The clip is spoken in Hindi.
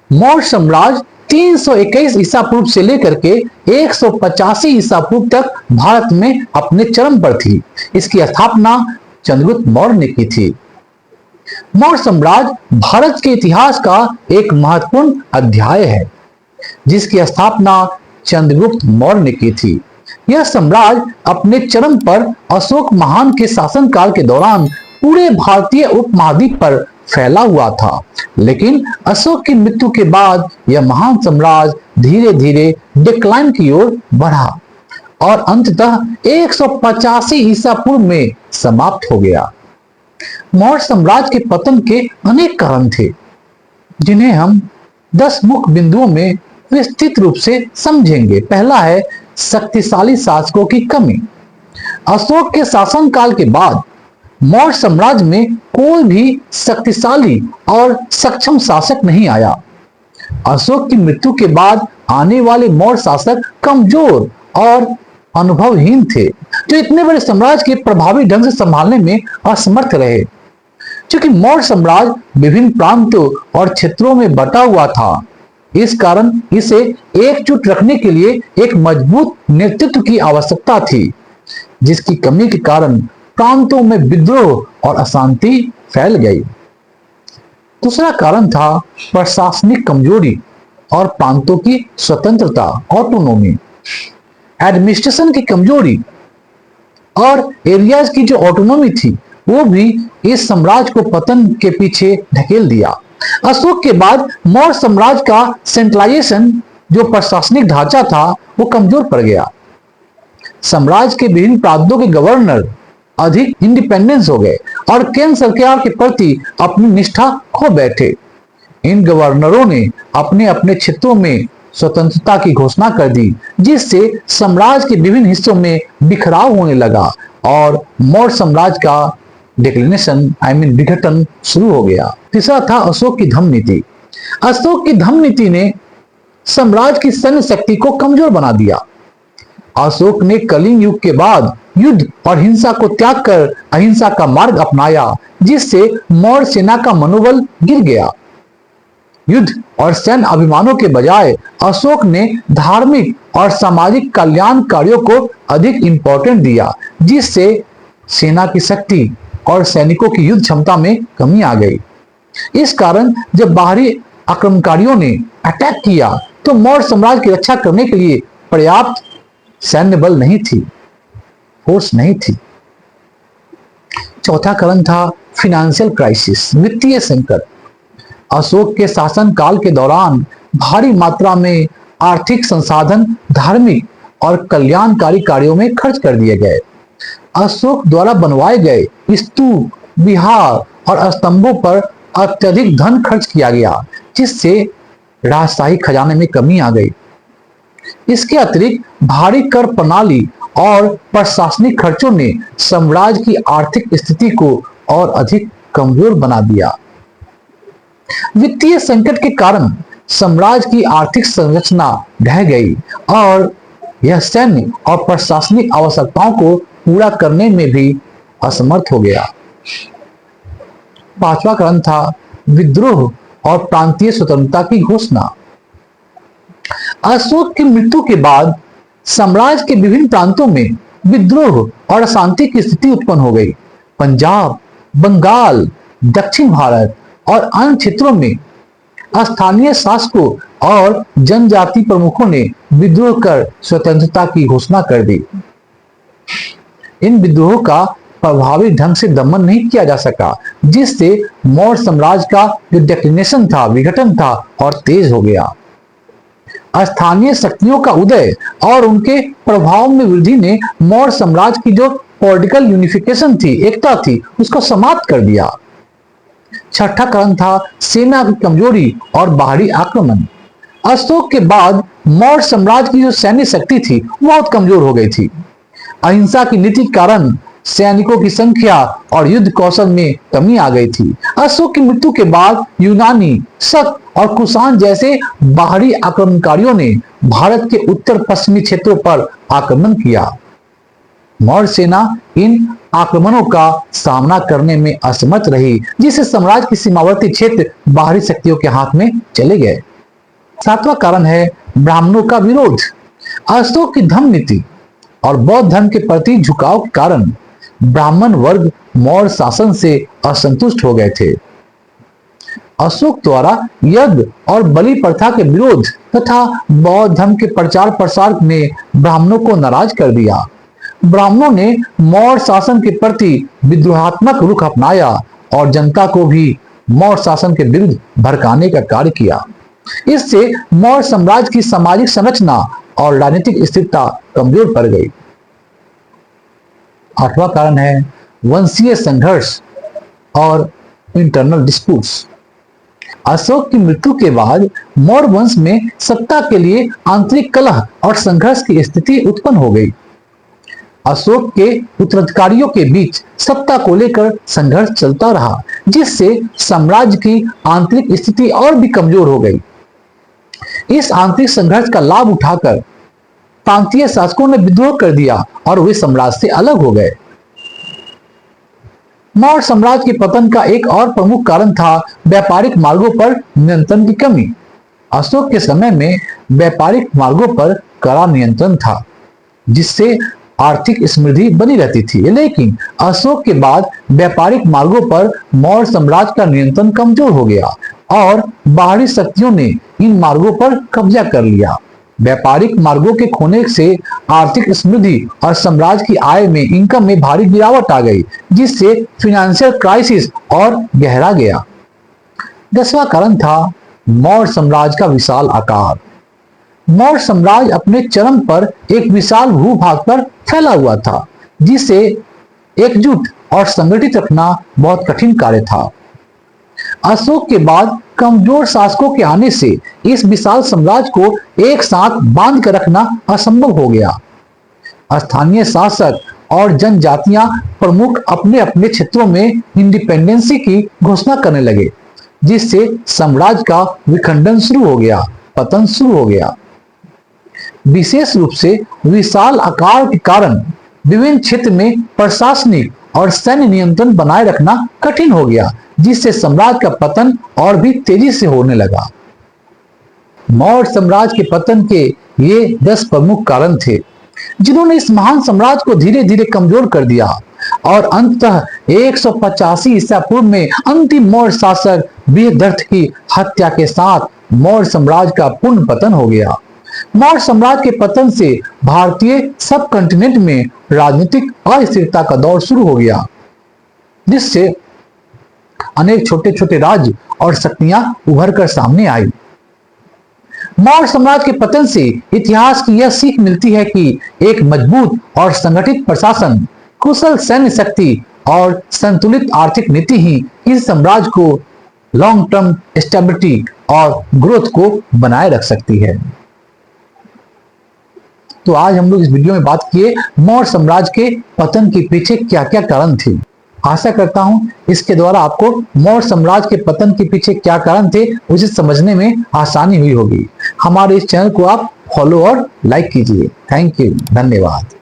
मौर्य साम्राज्य 321 ईसा पूर्व से लेकर के 185 ईसा पूर्व तक भारत में अपने चरम पर थी। इसकी स्थापना चंद्रगुप्त मौर्य ने की थी। मौर्य साम्राज्य भारत के इतिहास का एक महत्वपूर्ण अध्याय है, जिसकी स्थापना चंद्रगुप्त मौर्य ने की थी। यह साम्राज्य अपने चरम पर अशोक महान के शासनकाल के दौरान पूरे भारतीय उपमहाद्वीप पर फैला हुआ था, लेकिन अशोक की मृत्यु के बाद यह महान साम्राज्य धीरे धीरे डिक्लाइन की ओर बढ़ा और अंततः 185 ईसा पूर्व में समाप्त हो गया। मौर्य साम्राज्य के पतन के अनेक कारण थे, जिन्हें हम 10 मुख्य बिंदुओं में विस्तृत रूप से समझेंगे। पहला है शक्तिशाली शासकों की कमी। अशोक के शासनकाल के बाद मौर्य साम्राज्य में कोई भी शक्तिशाली और सक्षम शासक नहीं आया। अशोक की मृत्यु के बाद आने वाले मौर्य शासक कमजोर और अनुभवहीन थे, जो इतने बड़े साम्राज्य के प्रभावी ढंग से संभालने में असमर्थ रहे। क्योंकि मौर्य साम्राज्य विभिन्न प्रांतों और क्षेत्रों में बटा हुआ था, इस कारण इसे एकजुट रखने के लिए एक मजबूत नेतृत्व की आवश्यकता थी, जिसकी कमी के कारण प्रांतों में विद्रोह और अशांति फैल गई। दूसरा कारण था प्रशासनिक कमजोरी और प्रांतों की स्वतंत्रता, ऑटोनोमी। एडमिनिस्ट्रेशन की कमजोरी और एरियाज की जो ऑटोनोमी थी, वो भी इस साम्राज्य को पतन के पीछे ढकेल दिया। अशोक के बाद मौर्य साम्राज्य का सेंट्रलाइजेशन, जो प्रशासनिक ढांचा था, वो कमजोर पड़ गया। साम्राज्य के विभिन्न प्रांतों के गवर्नर अधिक इंडिपेंडेंस हो गए और केंद्र सरकार के प्रति अपनी निष्ठा खो बैठे। इन गवर्नरों ने अपने अपने क्षेत्रों में स्वतंत्रता की घोषणा कर दी, जिससे साम्राज्य के विभिन्न हिस्सों में बिखराव होने लगा और मौर्य साम्राज्य का डिक्लिनेशन विघटन शुरू हो गया। तीसरा था अशोक की धम्म नीति। अशोक की धम्म नीति ने साम्राज्य की सैन्य शक्ति को कमजोर बना दिया। अशोक ने कलिंग युग के बाद युद्ध और हिंसा को त्याग कर अहिंसा का मार्ग अपनाया, जिससे मौर्य सेना का मनोबल गिर गया। युद्ध और सैन्य अभिमानों के बजाय अशोक ने धार्मिक और सामाजिक कल्याण कार्यों को अधिक इंपॉर्टेंट दिया, जिससे सेना की शक्ति और सैनिकों की युद्ध क्षमता में कमी आ गई। इस कारण जब बाहरी आक्रमणकारियों ने अटैक किया, तो मौर्य साम्राज्य की रक्षा करने के लिए पर्याप्त सैन्य बल नहीं थी, फोर्स नहीं थी। चौथा कारण था फिनेंशियल क्राइसिस, वित्तीय संकट। अशोक के शासन काल के दौरान भारी मात्रा में आर्थिक संसाधन धार्मिक और कल्याणकारी कार्यों में खर्च कर दिए गए। अशोक द्वारा बनवाए गए स्तूप, विहार और स्तंभों पर अत्यधिक धन खर्च किया गया, जिससे राजशाही खजाने में कमी आ गई। इसके अतिरिक्त भारी कर प्रणाली और प्रशासनिक खर्चों ने साम्राज्य की आर्थिक स्थिति को और अधिक कमजोर बना दिया। वित्तीय संकट के कारण साम्राज्य की आर्थिक संरचना ढह गई और यह सैन्य और प्रशासनिक आवश्यकताओं को पूरा करने में भी असमर्थ हो गया। पांचवा कारण था विद्रोह और प्रांतीय स्वतंत्रता की घोषणा। अशोक की मृत्यु के बाद साम्राज्य के विभिन्न प्रांतों में विद्रोह और अशांति की स्थिति उत्पन्न हो गई। पंजाब, बंगाल, दक्षिण भारत और अन्य क्षेत्रों में स्थानीय शासकों और जनजाति प्रमुखों ने विद्रोह कर स्वतंत्रता की घोषणा कर दी। इन विद्रोहों का प्रभावी ढंग से दमन नहीं किया जा सका, जिससे मौर्य साम्राज्य का जो डिक्लिनेशन था, विघटन था और तेज हो गया। स्थानीय शक्तियों का उदय और उनके प्रभाव में वृद्धि ने मौर्य साम्राज्य की जो पॉलिटिकल यूनिफिकेशन थी, एकता थी, उसको समाप्त कर दिया। छठा कारण था सेना की कमजोरी और बाहरी आक्रमण। अशोक के बाद मौर्य साम्राज्य की जो सैन्य शक्ति थी, बहुत कमजोर हो गई थी। अहिंसा की नीति के कारण सैनिकों की संख्या और युद्ध कौशल में कमी आ गई थी। अशोक की मृत्यु के बाद यूनानी, शक और कुषाण जैसे बाहरी आक्रमणकारियों ने भारत के उत्तर पश्चिमी क्षेत्रों पर आक्रमण किया। मौर्य सेना इन आक्रमणों का सामना करने में असमर्थ रही, जिससे साम्राज्य की सीमावर्ती क्षेत्र बाहरी शक्तियों के हाथ में चले गए। सातवां कारण है ब्राह्मणों का विरोध। अशोक की धम्म नीति और बौद्ध धर्म के प्रति झुकाव के कारण ब्राह्मण वर्ग मौर्य शासन से असंतुष्ट हो गए थे। अशोक द्वारा यज्ञ और बलि प्रथा के विरोध तथा बौद्ध धर्म के प्रचार प्रसार ने ब्राह्मणों को नाराज कर दिया। ब्राह्मणों ने मौर्य शासन के प्रति विद्रोहात्मक रुख अपनाया और जनता को भी मौर्य शासन के विरुद्ध भड़काने का कार्य किया। इससे मौर्य साम्राज्य की सामाजिक संरचना और राजनीतिक स्थिरता कमजोर पड़ गई। आठवां कारण है वंशीय संघर्ष और इंटरनल डिस्प्यूट्स। अशोक की मृत्यु के बाद मौर्य वंश में सत्ता के लिए आंतरिक कलह और संघर्ष की स्थिति उत्पन्न हो गई। अशोक के उत्तराधिकारियों के बीच सत्ता को लेकर संघर्ष चलता रहा, जिससे साम्राज्य की आंतरिक स्थिति और भी कमजोर हो गई। इस आंतरिक संघर्ष का लाभ उठाकर प्रांतीय शासकों ने विद्रोह कर दिया और वे साम्राज्य से अलग हो गए। मौर्य साम्राज्य के पतन का एक और प्रमुख कारण था व्यापारिक मार्गों पर नियंत्रण की कमी। अशोक के समय में व्यापारिक मार्गों पर कड़ा नियंत्रण था, जिससे आर्थिक समृद्धि बनी रहती थी। लेकिन अशोक के बाद व्यापारिक मार्गों पर मौर्य साम्राज्य का नियंत्रण कमजोर हो गया और बाहरी शक्तियों ने इन मार्गों पर कब्जा कर लिया। व्यापारिक मार्गों के खोने से आर्थिक समृद्धि और साम्राज्य की आय में इनकम में भारी गिरावट आ गई, जिससे फिनेंशियल क्राइसिस और गहरा गया। 10वां कारण था मौर्य साम्राज्य का विशाल आकार। मौर्य साम्राज्य अपने चरम पर एक विशाल भूभाग पर फैला हुआ था, जिसे एकजुट और संगठित रखना बहुत कठिन कार्य था। अशोक के बाद कमजोर शासकों के आने से इस विशाल साम्राज्य को एक साथ बांध कर रखना असंभव हो गया। स्थानीय शासक और जनजातियां प्रमुख अपने अपने क्षेत्रों में इंडिपेंडेंसी की घोषणा करने लगे, जिससे साम्राज्य का विखंडन शुरू हो गया, पतन शुरू हो गया। विशेष रूप से विशाल आकार के कारण विभिन्न क्षेत्र में प्रशासनिक और सैन्य नियंत्रण बनाए रखना कठिन हो गया, जिससे साम्राज्य का पतन और भी तेजी से होने लगा। मौर्य साम्राज्य के पतन के ये 10 प्रमुख कारण थे, जिन्होंने इस महान साम्राज्य को धीरे धीरे कमजोर कर दिया और अंततः 185 ईसा पूर्व में अंतिम मौर्य शासक बृहद्रथ की हत्या के साथ मौर्य साम्राज्य का पूर्ण पतन हो गया। मौर्य साम्राज्य के पतन से भारतीय सब कॉन्टिनेंट में राजनीतिक अस्थिरता का दौर शुरू हो गया, जिससे अनेक छोटे छोटे राज्य और शक्तियां उभर कर सामने आई। मौर्य साम्राज्य के पतन से इतिहास की यह सीख मिलती है कि एक मजबूत और संगठित प्रशासन, कुशल सैन्य शक्ति और संतुलित आर्थिक नीति ही इस साम्राज्य को लॉन्ग टर्म स्टेबिलिटी और ग्रोथ को बनाए रख सकती है। तो आज हम लोग इस वीडियो में बात किए मौर्य साम्राज्य के पतन के पीछे क्या क्या कारण थे। आशा करता हूं इसके द्वारा आपको मौर्य साम्राज्य के पतन के पीछे क्या कारण थे उसे समझने में आसानी हुई होगी। हमारे इस चैनल को आप फॉलो और लाइक कीजिए। थैंक यू, धन्यवाद।